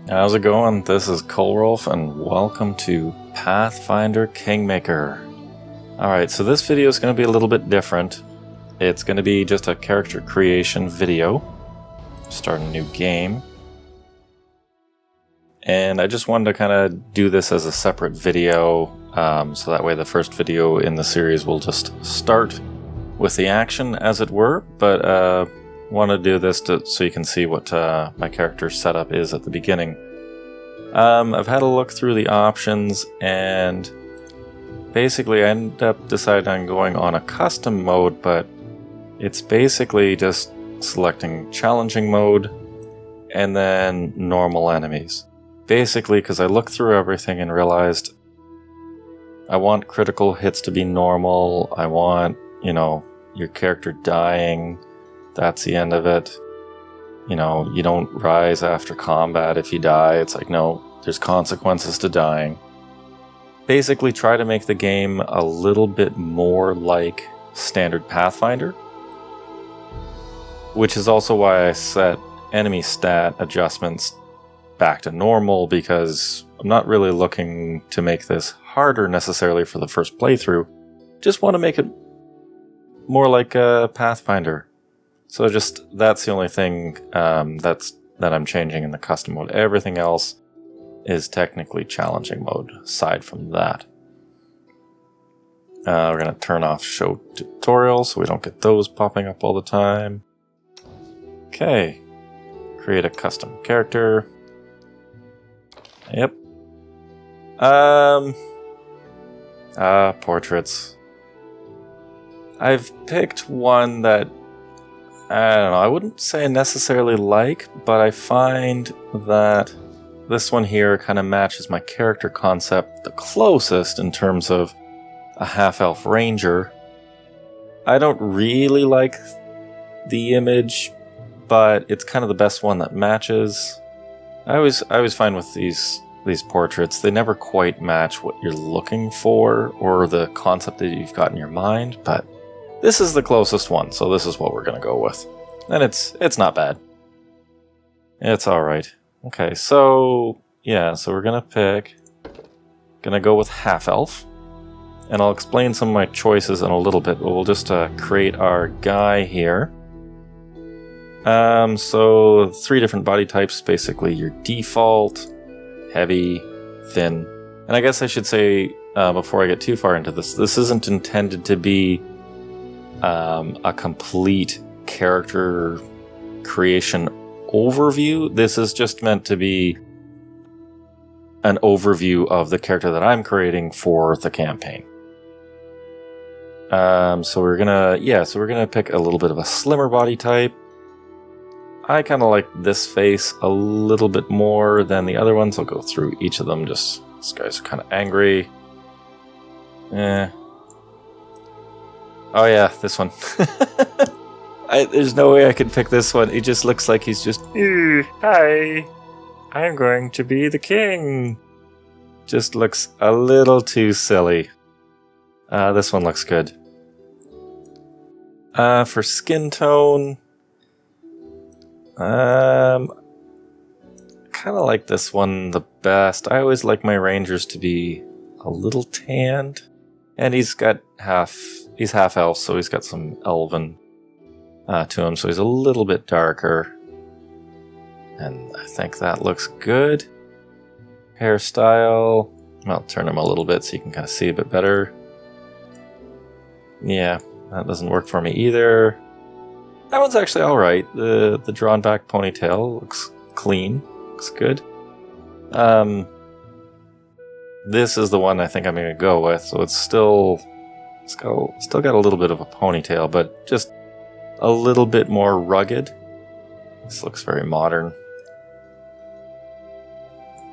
How's it going? This is Kolrolf and welcome to Pathfinder Kingmaker. Alright, so this video is going to be a little bit different. It's going to be just a character creation video. Start a new game. And I just wanted to kind of do this as a separate video, so that way the first video in the series will just start with the action, as it were, but want to do this so you can see what my character setup is at the beginning. I've had a look through the options, and basically I ended up deciding on going on a custom mode, but it's basically just selecting challenging mode and then normal enemies. Basically, because I looked through everything and realized I want critical hits to be normal, I want, your character dying. That's the end of it. You don't rise after combat if you die. It's like, no, there's consequences to dying. Basically, try to make the game a little bit more like standard Pathfinder. Which is also why I set enemy stat adjustments back to normal, because I'm not really looking to make this harder necessarily for the first playthrough. Just want to make it more like a Pathfinder. So that's the only thing that I'm changing in the custom mode. Everything else is technically challenging mode, aside from that. We're going to turn off show tutorials so we don't get those popping up all the time. Okay. Create a custom character. Yep. Portraits. I've picked one that I don't know, I wouldn't say I necessarily like, but I find that this one here kind of matches my character concept the closest in terms of a half-elf ranger. I don't really like the image, but it's kind of the best one that matches. I always find with these portraits, they never quite match what you're looking for or the concept that you've got in your mind, but this is the closest one, so this is what we're going to go with. And it's not bad. It's alright. Okay, so we're going to go with half-elf. And I'll explain some of my choices in a little bit, but we'll just create our guy here. So 3 different body types, basically your default, heavy, thin. And I guess I should say, before I get too far into this isn't intended to be a complete character creation overview. This is just meant to be an overview of the character that I'm creating for the campaign. So we're gonna pick a little bit of a slimmer body type. I kind of like this face a little bit more than the other ones. I'll go through each of them. This guy's kind of angry. Oh yeah, this one. There's no way I could pick this one. He just looks like he's just, hi, I'm going to be the king. Just looks a little too silly. This one looks good. For skin tone, kind of like this one the best. I always like my rangers to be a little tanned. And he's half elf, so he's got some elven to him, so he's a little bit darker. And I think that looks good. Hairstyle, I'll turn him a little bit so you can kind of see a bit better. Yeah, that doesn't work for me either. That one's actually alright. The drawn back ponytail looks clean, looks good. This is the one I think I'm going to go with, so it's still got a little bit of a ponytail, but just a little bit more rugged. This looks very modern.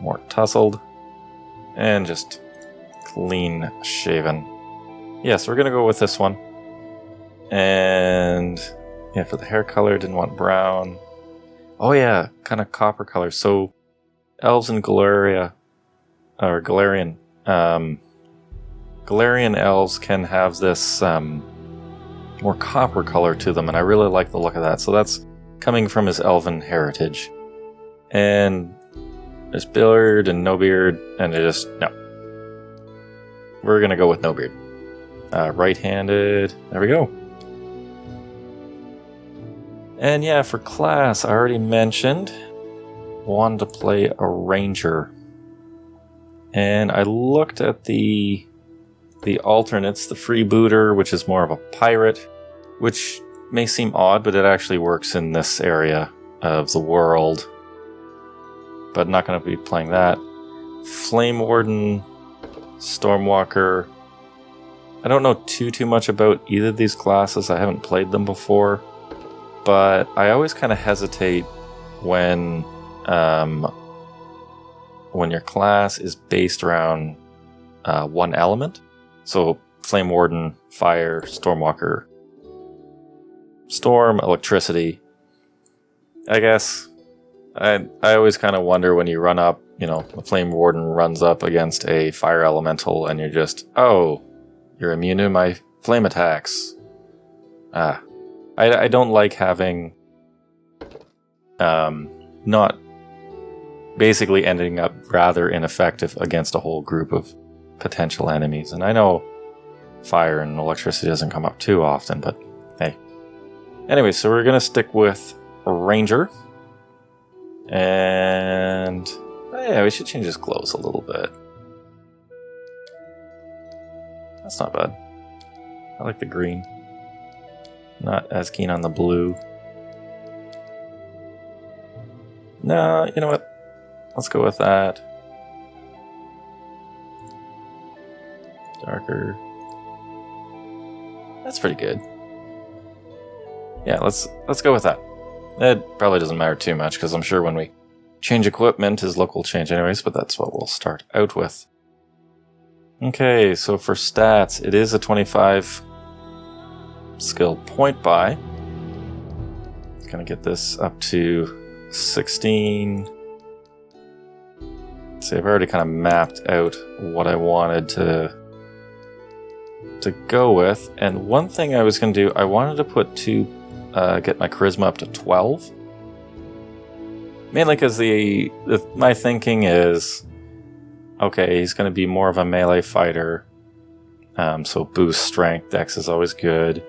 More tousled. And just clean shaven. So we're going to go with this one. And yeah, for the hair color, didn't want brown. Oh yeah, kind of copper color. So elves in Galarian elves can have this more copper color to them, and I really like the look of that. So that's coming from his elven heritage. And There's beard and no beard, and it just, no. We're gonna go with no beard. Right-handed, there we go. And yeah, for class, I already mentioned, wanted to play a ranger. And I looked at the alternates, the freebooter, which is more of a pirate, which may seem odd, but it actually works in this area of the world. But not going to be playing that. Flame Warden, Stormwalker. I don't know too much about either of these classes. I haven't played them before. But I always kind of hesitate when your class is based around one element. So Flame Warden, Fire, Stormwalker, Storm, Electricity. I guess I always kind of wonder when you run up, the Flame Warden runs up against a Fire Elemental and you're just, oh, you're immune to my flame attacks. I don't like having not basically ending up rather ineffective against a whole group of potential enemies. And I know fire and electricity doesn't come up too often, but hey. Anyway, so we're going to stick with a ranger. And yeah, we should change his clothes a little bit. That's not bad. I like the green. Not as keen on the blue. No, you know what? Let's go with that. Darker. That's pretty good. Yeah, let's go with that. It probably doesn't matter too much, because I'm sure when we change equipment, his look will change anyways, but that's what we'll start out with. Okay, so for stats, it is a 25 skill point buy. Gonna get this up to 16. See, I've already kind of mapped out what I wanted to go with, and one thing I was gonna do, I wanted to put get my charisma up to 12. Mainly because my thinking is, okay, he's going to be more of a melee fighter, so boost strength, dex is always good.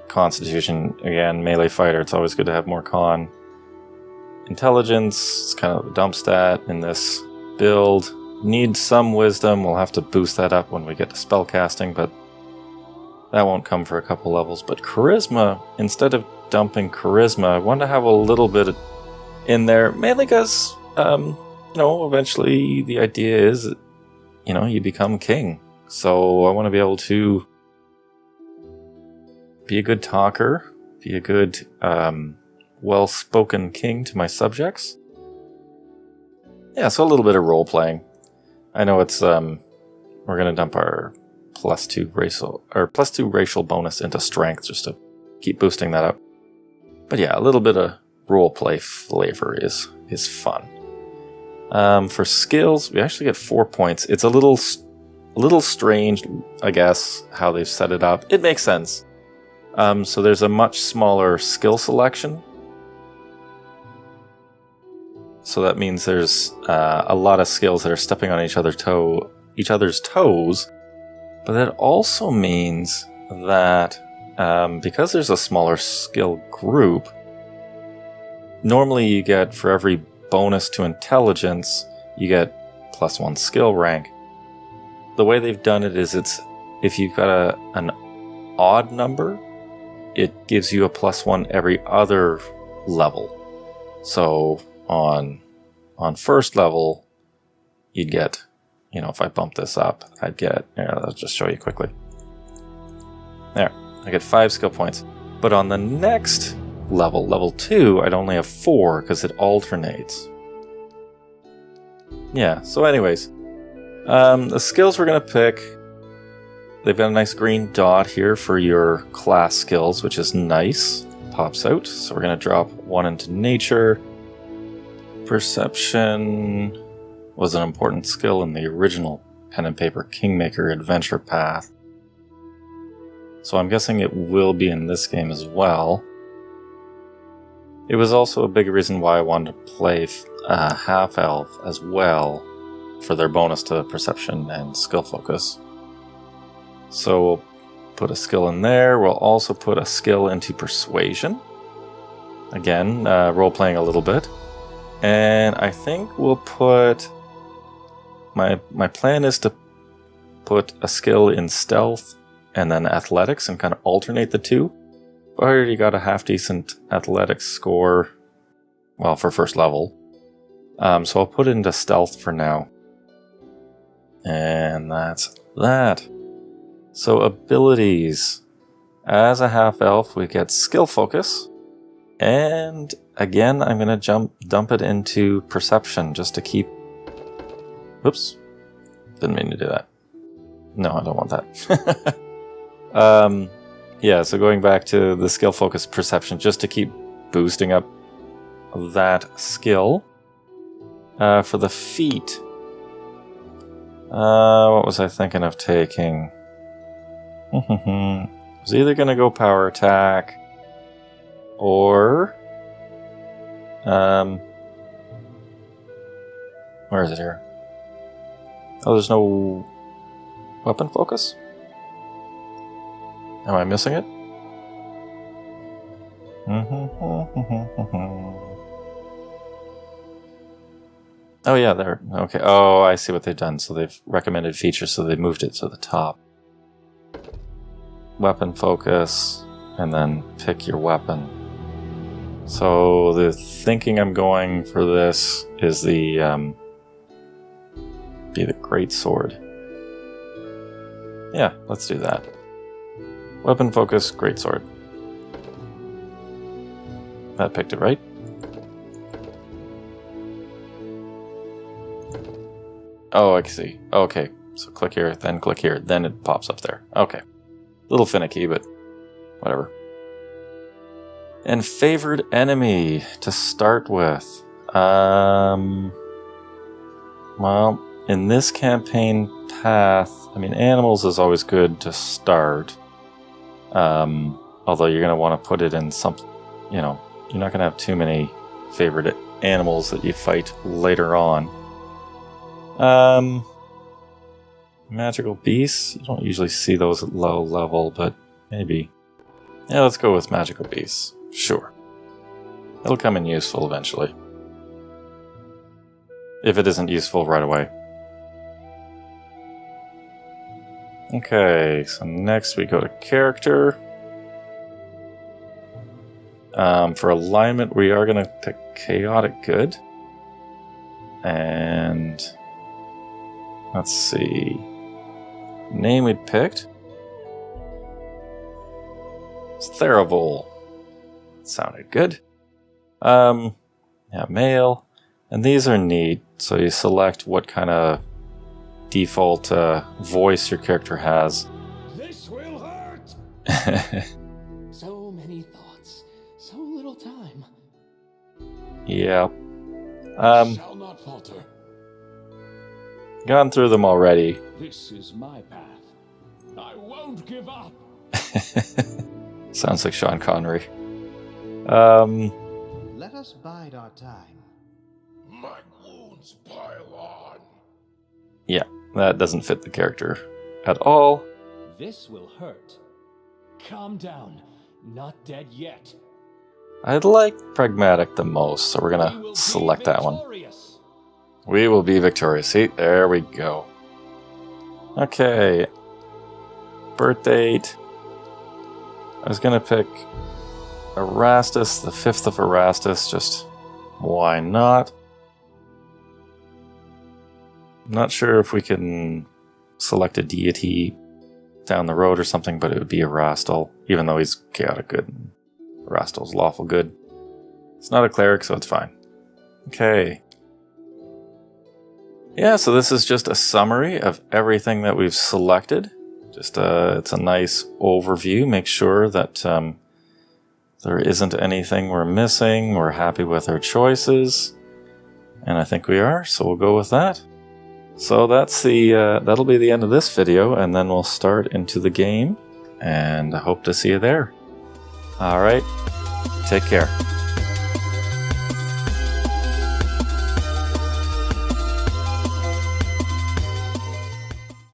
Constitution, again, melee fighter, it's always good to have more con. Intelligence is kind of a dump stat in this build. Need some wisdom, we'll have to boost that up when we get to spellcasting, but that won't come for a couple levels. But charisma, instead of dumping charisma, I want to have a little bit in there, mainly because, eventually the idea is, you become king. So I want to be able to be a good talker, be a good, well-spoken king to my subjects. Yeah, so a little bit of role-playing. I know it's, we're going to dump our +2 racial bonus into strength just to keep boosting that up. But yeah, a little bit of roleplay flavor is fun. For skills, we actually get 4 points. It's a little strange, I guess, how they've set it up. It makes sense. So there's a much smaller skill selection. So that means there's a lot of skills that are stepping on each other's toes. But that also means that because there's a smaller skill group, normally you get, for every bonus to intelligence, you get +1 skill rank. The way they've done it is if you've got an odd number, it gives you a +1 every other level. So on first level, you'd get, if I bump this up, I'd get, I'll just show you quickly. There, I get 5 skill points. But on the next level, level 2, I'd only have 4 because it alternates. Yeah, so anyways, the skills we're going to pick, they've got a nice green dot here for your class skills, which is nice. Pops out. So we're going to drop 1 into nature. Perception was an important skill in the original Pen and Paper Kingmaker Adventure Path. So I'm guessing it will be in this game as well. It was also a big reason why I wanted to play a half-elf as well for their bonus to perception and skill focus. So we'll put a skill in there. We'll also put a skill into persuasion. Again, role-playing a little bit. And I think we'll put... My plan is to put a skill in stealth and then athletics and kind of alternate the two. I already got a half-decent athletics score, well, for first level. So I'll put it into stealth for now. And that's that. So abilities. As a half-elf, we get skill focus. And again, I'm going to dump it into perception just to keep... Oops. Didn't mean to do that. No, I don't want that. Yeah, so going back to the skill focus perception, just to keep boosting up that skill. For the feat, what was I thinking of taking? I was either going to go power attack or... where is it here? Oh, there's no weapon focus? Am I missing it? Oh yeah, there. Okay. Oh, I see what they've done. So they've recommended features, so they moved it to the top. Weapon focus, and then pick your weapon. So the thinking I'm going for this is the be the great sword. Yeah, let's do that. Weapon focus, great sword. That picked it, right? Oh, I see. Okay, so click here, then it pops up there. Okay. A little finicky, but whatever. And favored enemy to start with. Well, in this campaign path, I mean, animals is always good to start. Although you're going to want to put it in some, you know, you're not going to have too many favorite animals that you fight later on. Magical beasts, you don't usually see those at low level, but maybe. Yeah, let's go with magical beasts. Sure. It'll come in useful eventually. If it isn't useful right away. Okay, so next we go to character. For alignment, we are going to pick chaotic good. And let's see. Name we'd picked. It's Therivol. Sounded good. Yeah, male. And these are neat. So you select what kind of default voice your character has. This will hurt. So many thoughts, so little time. Yeah. Shall not falter. Gone through them already. This is my path. I won't give up. Sounds like Sean Connery. Let us bide our time. My wounds pile on. Yeah, that doesn't fit the character at all. This will hurt. Calm down. Not dead yet. I'd like pragmatic the most, so we're gonna select that one. We will be victorious. See, there we go. Okay. Birth date. I was gonna pick Erastus, the 5th of Erastus, just why not? I'm not sure if we can select a deity down the road or something, but it would be Erastil, even though he's chaotic good. Erastil's lawful good. It's not a cleric, so it's fine. Okay. Yeah, so this is just a summary of everything that we've selected. Just it's a nice overview. Make sure that there isn't anything we're missing. We're happy with our choices. And I think we are, so we'll go with that. So that's that'll be the end of this video, and then we'll start into the game. And I hope to see you there. Alright, take care.